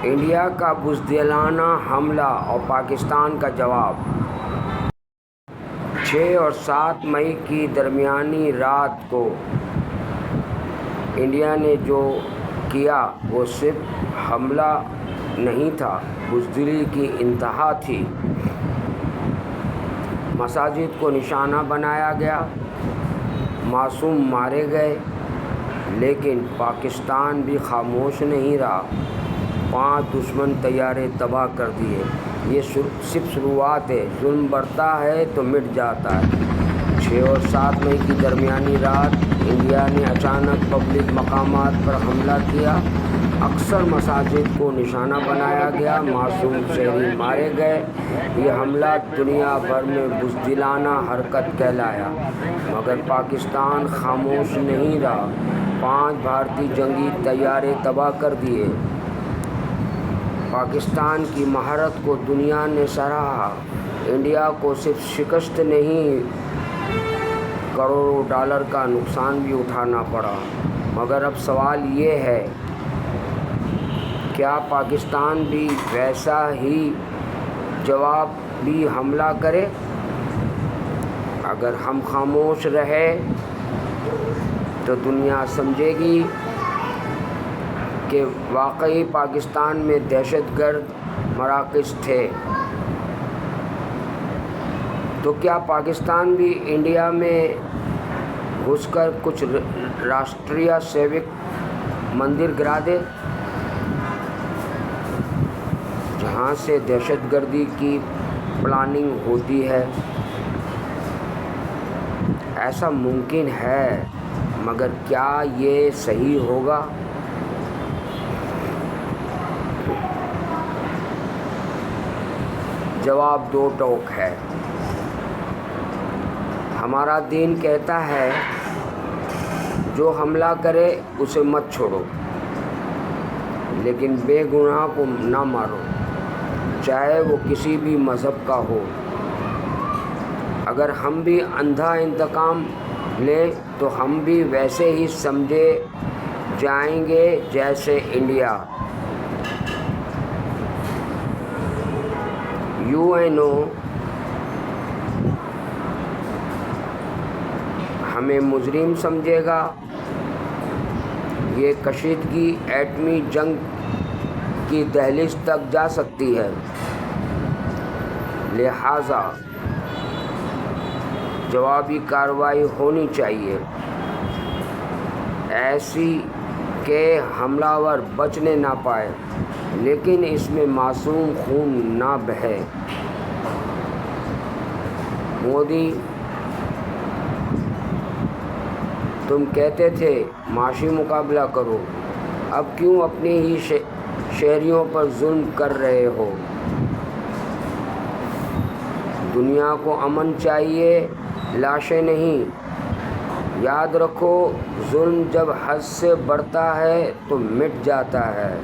India کا بزدلانہ حملہ اور پاکستان کا جواب۔ 6 اور 7 مئی کی درمیانی رات کو انڈیا نے جو کیا وہ صرف حملہ نہیں تھا، بزدلی کی انتہا تھی۔ مساجد کو نشانہ بنایا گیا، معصوم مارے گئے، لیکن پاکستان بھی خاموش نہیں رہا۔ 5 دشمن طیارے تباہ کر دیے۔ یہ صرف شروعات ہے، ظلم بڑھتا ہے تو مٹ جاتا ہے۔ 6 اور 7 مئی کی درمیانی رات انڈیا نے اچانک پبلک مقامات پر حملہ کیا، اکثر مساجد کو نشانہ بنایا گیا، معصوم شہری مارے گئے۔ یہ حملہ دنیا بھر میں بزدلانہ حرکت کہلایا، مگر پاکستان خاموش نہیں رہا۔ 5 بھارتی جنگی طیارے تباہ کر دیے۔ پاکستان کی مہارت کو دنیا نے سراہا۔ انڈیا کو صرف شکست نہیں، کروڑوں ڈالر کا نقصان بھی اٹھانا پڑا۔ مگر اب سوال یہ ہے، کیا پاکستان بھی ویسا ہی جوابی حملہ کرے؟ اگر ہم خاموش رہے تو دنیا سمجھے گی کہ واقعی پاکستان میں دہشت گرد مراکز تھے۔ تو کیا پاکستان بھی انڈیا میں گھس کر کچھ راشٹریہ سیوک مندر گرا دے، جہاں سے دہشت گردی کی پلاننگ ہوتی ہے؟ ایسا ممکن ہے، مگر کیا یہ صحیح ہوگا؟ جواب 2 ٹوک ہے۔ ہمارا دین کہتا ہے، جو حملہ کرے اسے مت چھوڑو، لیکن بے گناہ کو نہ مارو، چاہے وہ کسی بھی مذہب کا ہو۔ اگر ہم بھی اندھا انتقام لیں تو ہم بھی ویسے ہی سمجھے جائیں گے جیسے انڈیا۔ UNO ہمیں مجرم سمجھے گا۔ یہ کشیدگی ایٹمی جنگ کی دہلیز تک جا سکتی ہے۔ لہٰذا جوابی کارروائی ہونی چاہیے، ایسی کہ حملہ ور بچنے نہ پائے، لیکن اس میں معصوم خون نہ بہے۔ مودی، تم کہتے تھے معاشی مقابلہ کرو، اب کیوں اپنے ہی شہریوں پر ظلم کر رہے ہو؟ دنیا کو امن چاہیے، لاشیں نہیں۔ یاد رکھو، ظلم جب حد سے بڑھتا ہے تو مٹ جاتا ہے۔